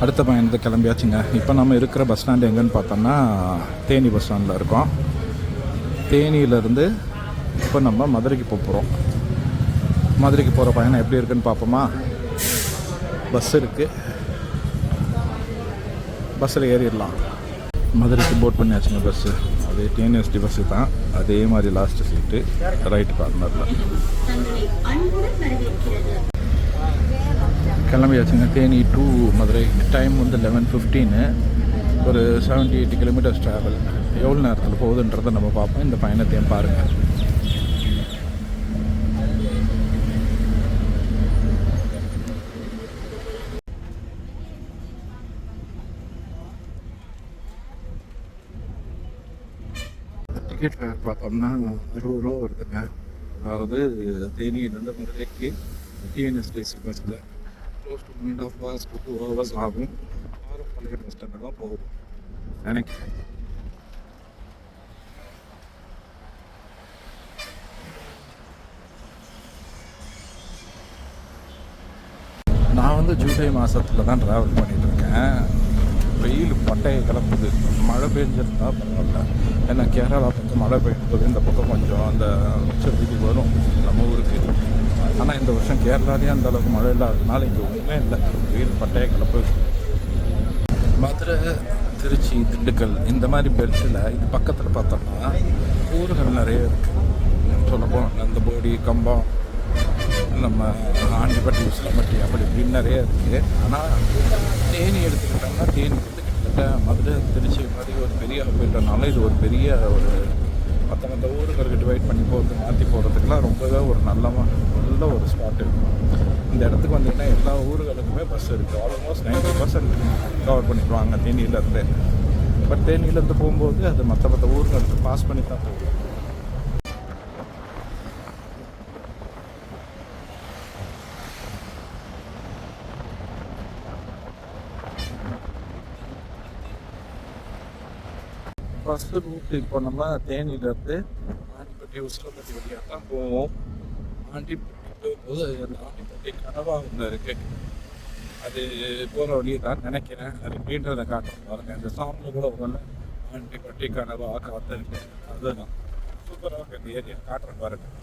அடுத்த பயணத்தை கிளம்பியாச்சுங்க. இப்போ நம்ம இருக்கிற பஸ் ஸ்டாண்டு எங்கேன்னு பார்த்தோம்னா தேனி பஸ் ஸ்டாண்டில் இருக்கோம். தேனியிலேருந்து இப்போ நம்ம மதுரைக்கு போகிறோம். மதுரைக்கு போகிற பயணம் எப்படி இருக்குன்னு பார்ப்போமா? பஸ் இருக்குது, பஸ்ஸில் ஏறிடலாம். மதுரைக்கு போட் பண்ணியாச்சுங்க பஸ்ஸு. அதே டிஎன்எஸ்டி பஸ்ஸு தான், அதே மாதிரி லாஸ்ட்டு சீட்டு ரைட்டு கார்னரில். கிளம்பியாச்சுங்க. தேனி டு மதுரை. டைம் வந்து 11:15. ஒரு 70-80 கிலோமீட்டர்ஸ் ட்ராவல். எவ்வளோ நேரத்தில் போகுதுன்றதை நம்ம பார்ப்போம். இந்த பயணத்தையும் பாருங்கள். டிக்கெட் ஃபேர் பார்த்தோம்னா 20 ரூபா வருதுங்க. அதாவது தேனியிலேருந்து மதுரைக்கு டிஎன்எஸ்டிசி பஸ்ஸில் close to 1.5 hours to 2 hours ஆகும். ஆரப்பாளையம் பஸ் ஸ்டாண்டில் தான் போகும் நினைக்கிறேன். நான் வந்து ஜூலை மாதத்தில் தான் ட்ராவல் பண்ணிகிட்ருக்கேன். வெயில் பட்டையை கிளப்புது. மழை பெஞ்சிருந்தா பரவாயில்ல. ஏன்னா கேரளா பக்கம் மழை பெய்யும்போது இந்த பக்கம் கொஞ்சம் அந்த உச்சத்துக்கு வரும் நம்ம ஊருக்கு. ஆனால் இந்த வருஷம் கேரளாலேயே அந்த அளவுக்கு மழை இல்லாததுனால இங்கே ஒன்றுமே இல்லை. வெயில் பட்டையை கிளப்புது. மதுரை, திருச்சி, திண்டுக்கல் இந்த மாதிரி பெல்ட்டில் இது பக்கத்தில் பார்த்தோம்னா ஊர்கள் நிறைய இருக்குது. சொல்லப்போனால் நந்தபோடி, கம்பம், நம்ம ஆண்டிப்பட்டி, உசிலம்பட்டி அப்படி இப்படின்னு நிறைய இருக்குது. ஆனால் தேனி எடுத்துக்கிட்டோம்னா தேனி வந்து கிட்டத்தட்ட மதுரை, திருச்சி மாதிரி ஒரு பெரிய அப்படின்றனால இது ஒரு பெரிய ஒரு மற்ற ஊர்களுக்கு டிவைட் பண்ணி போகிறது, மாற்றி போகிறதுக்கெலாம் ரொம்பவே ஒரு நல்ல ஒரு ஸ்பாட் இருக்கும். இந்த இடத்துக்கு வந்தீங்கன்னா எல்லா ஊர்களுக்குமே பஸ் இருக்குது. ஆல்மோஸ்ட் 90% கவர் பண்ணிடுவாங்க தேனியிலேருந்து. பட் தேனியிலேருந்து போகும்போது அது மற்ற ஊர்களுக்கு பாஸ் பண்ணி தான் போகும். ஃபஸ்ட்டு ரூட் இப்போ நம்ம தேனியிலேருந்து ஆண்டிப்பட்டி, உசிலம்பட்டி வழியாக தான் போவோம். ஆண்டிப்பட்டி போகும்போது ஆண்டிப்பட்டி கனவா ஒன்று இருக்குது. அது போகிற வழியை தான் நினைக்கிறேன். அது மீன்றதை காட்டுறேன் பாருங்கள். இந்த சாமியில் கூட ஒன்று ஆண்டிப்பட்டி கனவா காத்திருக்கு. அதுதான் சூப்பராக இந்த ஏரியா காட்டுறேன் பாருங்கள்.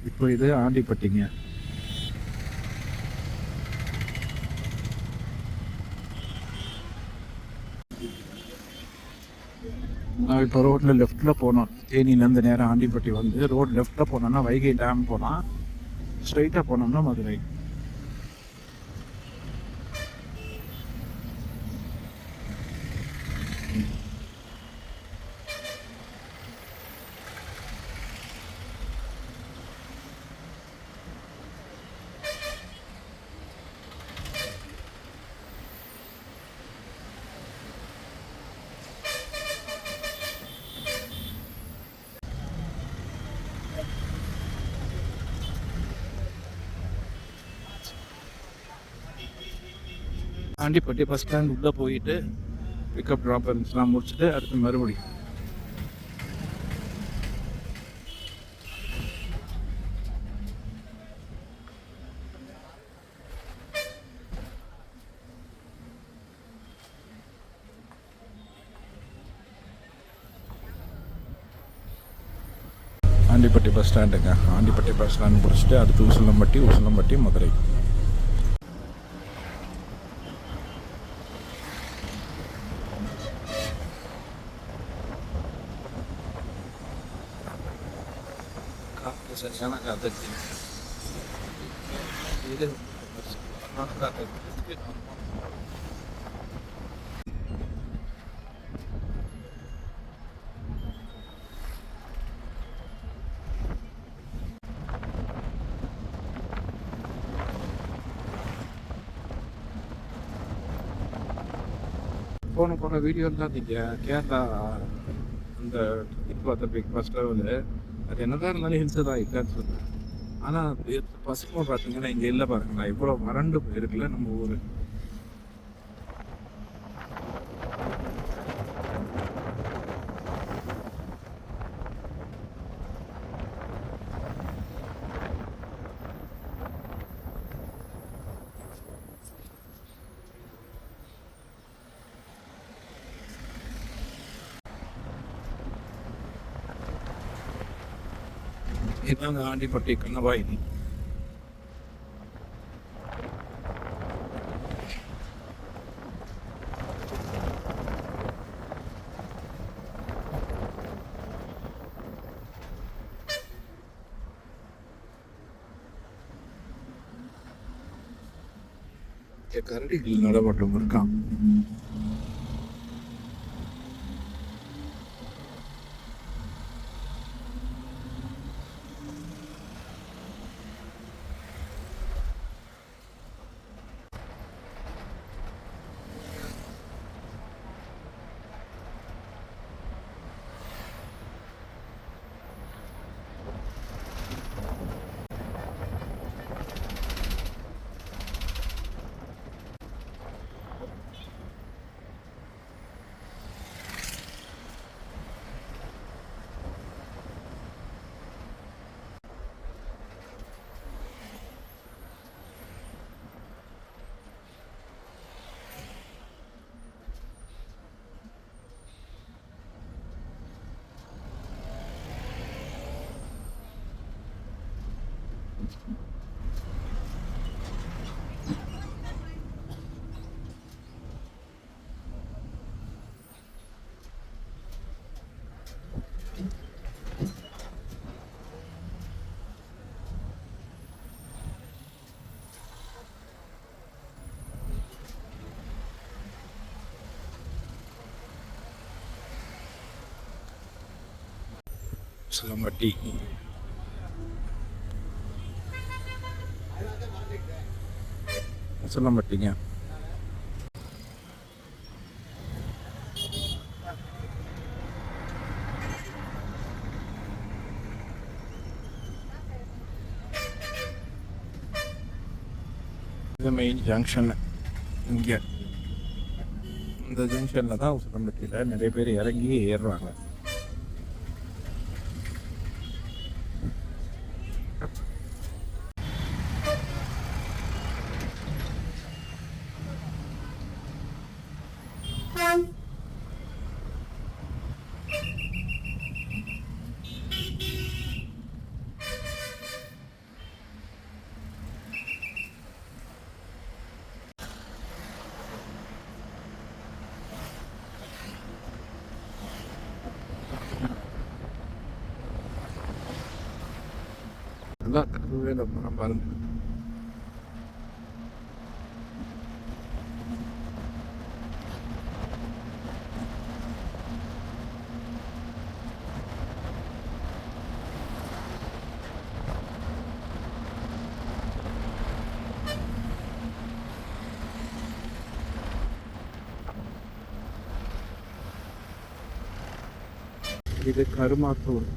இப்போ இது ஆண்டிப்பட்டிங்க. நான் இப்போ ரோட்டில் லெஃப்டில் போனோம். தேனியிலேருந்து நேரம் ஆண்டிப்பட்டி வந்து ரோடு லெஃப்டில் போனோம்னா வைகை டேம் போனால், ஸ்ட்ரைட்டாக போனோம்னா மதுரை. ஆண்டிப்பட்டி பஸ் ஸ்டாண்ட் உள்ளே போயிட்டு பிக்கப் ட்ராப் இருந்துச்சுலாம் முடிச்சுட்டு அடுத்து மறுபடியும் ஆண்டிப்பட்டி பஸ் ஸ்டாண்டுங்க. ஆண்டிப்பட்டி பஸ் ஸ்டாண்ட் முடிச்சுட்டு அடுத்து உசிலம்பட்டி, மதுரை. சரியான கதை இது. போன வீடியோவில் தான் நீங்கள் கேரளா அந்த பார்த்த பிரேக்ஃபாஸ்ட் லெவலு அது என்னதான் இருந்தாலும் ஹில்ஸு தான் இல்லைன்னு சொல்லுவேன். ஆனால் பசுமை பார்த்தீங்கன்னா இங்கே இல்லை பாருங்களா, இவ்வளோ வறண்டு போயிருக்குல்ல நம்ம ஊர். இதாங்க ஆண்டிப்பட்டி கண்ணபாய். கரடிகள் நடமாட்டம் இருக்கான். சிலம்பட்டி சிலம்பட்டிங்க. இது மெயின் ஜங்ஷன். இங்கே இந்த ஜங்ஷனில் தான் சிலம்பட்டியில் நிறைய பேர் இறங்கி ஏறுறாங்க. நல்லா கருவேல மரம் பாருங்க. இது கருமாத்தூர்.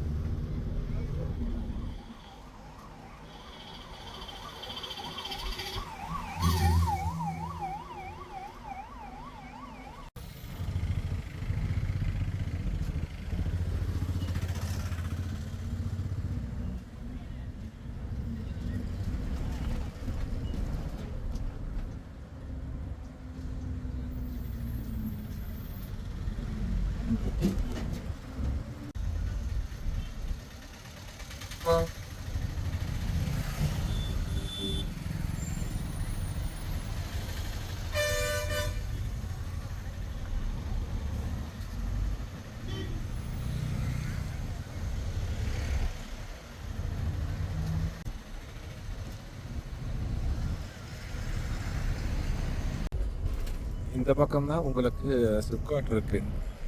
இந்த பக்கம் தான் உங்களுக்கு சிப்காட் இருக்கு,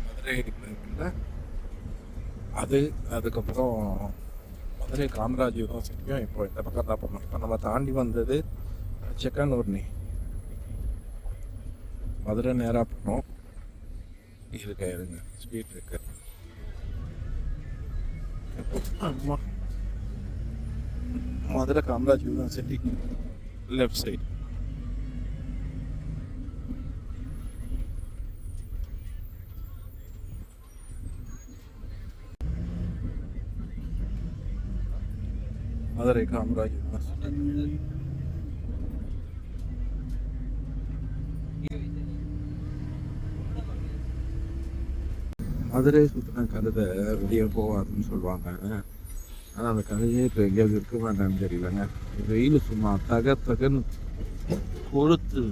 மதுரை இருக்குல்ல அது. அதுக்கப்புறம் மதுரை காமராஜ் யூனிவர்சிட்டியும் இப்போ இந்த பக்கம் தான் போகணும். இப்போ நம்ம தாண்டி வந்தது செக்கனூர்னி. மதுரை நேராக போனோம். இருங்க ஸ்பீட் இருக்கு. ஆமாம் Madurai Kamaraj university left side. Madurai Kamaraj university. Madurai சுற்றின கழுதை வெளியே போகாதுன்னு சொல்லுவாங்க. ஆனால் அந்த கழுதையே இப்போ எங்கேயாவது இருக்க வேண்டாம்னு தெரியலங்க. வெயில் சும்மா தகன்னு கொளுத்து.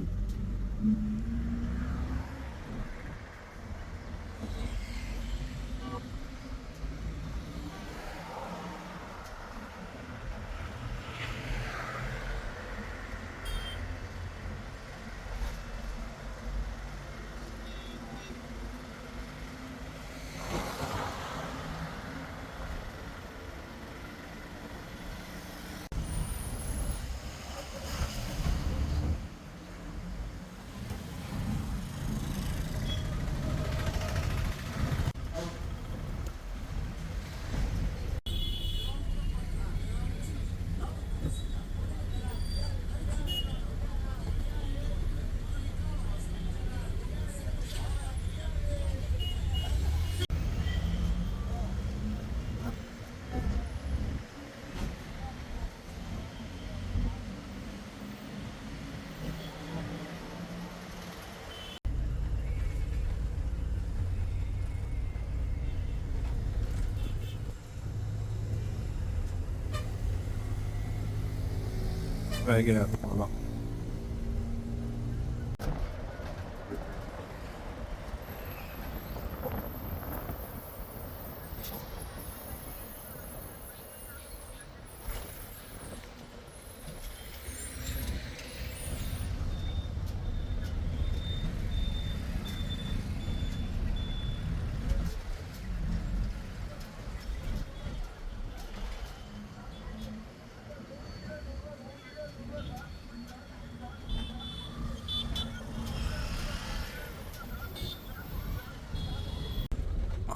போகலாம்.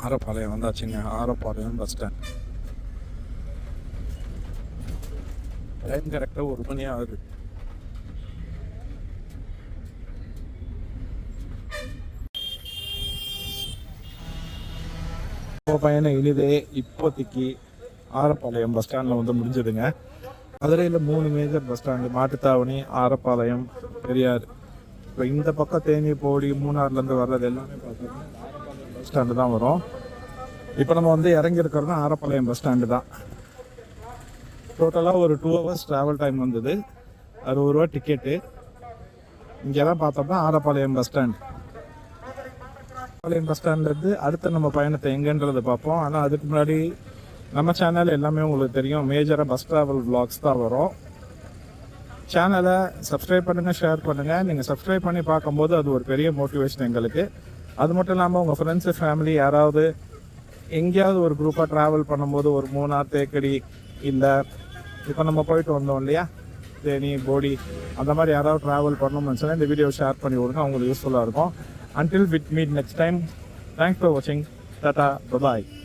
ஆரப்பாளையம் வந்தாச்சுங்க. Arappalayam bus stand. டைம் கரெக்டாக 1 மணி ஆகுது. பயணம் இனிதே இப்போதைக்கு ஆரப்பாளையம் பஸ் ஸ்டாண்டில் வந்து முடிஞ்சதுங்க. மதுரையில் 3 major bus stand, Mattuthavani, Arapalayam, Periyar. இப்போ இந்த பக்கம் தேனி, போடி, மூணாறுலேருந்து வர்றது எல்லாமே பார்த்தீங்கன்னா பஸ் ஸ்டாண்டு தான் வரும். இப்போ நம்ம வந்து இறங்கியிருக்கிறது ஆரப்பாளையம் பஸ் ஸ்டாண்டு தான். டோட்டலாக ஒரு 2 hours ட்ராவல் டைம் வந்தது. 60 ரூபா டிக்கெட்டு. இங்கே தான் பார்த்தோம்னா Arappalayam bus stand. Arappalayam bus ஸ்டாண்ட்லேருந்து அடுத்த நம்ம பயணத்தை எங்கேன்றதை பார்ப்போம். ஆனால் அதுக்கு முன்னாடி நம்ம சேனல் எல்லாமே உங்களுக்கு தெரியும், மேஜராக பஸ் ட்ராவல் விளாக்ஸ் தான் வரும். சேனலை சப்ஸ்கிரைப் பண்ணுங்கள், ஷேர் பண்ணுங்கள். நீங்கள் சப்ஸ்கிரைப் பண்ணி பார்க்கும்போது அது ஒரு பெரிய மோட்டிவேஷன் எங்களுக்கு. அது மட்டும் இல்லாமல் உங்கள் ஃப்ரெண்ட்ஸு, ஃபேமிலி யாராவது எங்கேயாவது ஒரு குரூப்பாக ட்ராவல் பண்ணும்போது ஒரு மூணார், தேக்கடி, இல்லை இப்போ நம்ம போயிட்டு வந்தோம் இல்லையா தேனி, போடி, அந்த மாதிரி யாராவது ட்ராவல் பண்ணணும்னு சொன்னால் இந்த வீடியோ ஷேர் பண்ணி விடுங்க, அவங்களுக்கு யூஸ்ஃபுல்லாக இருக்கும். Until we meet next time, thanks for watching. Tata, bye-bye.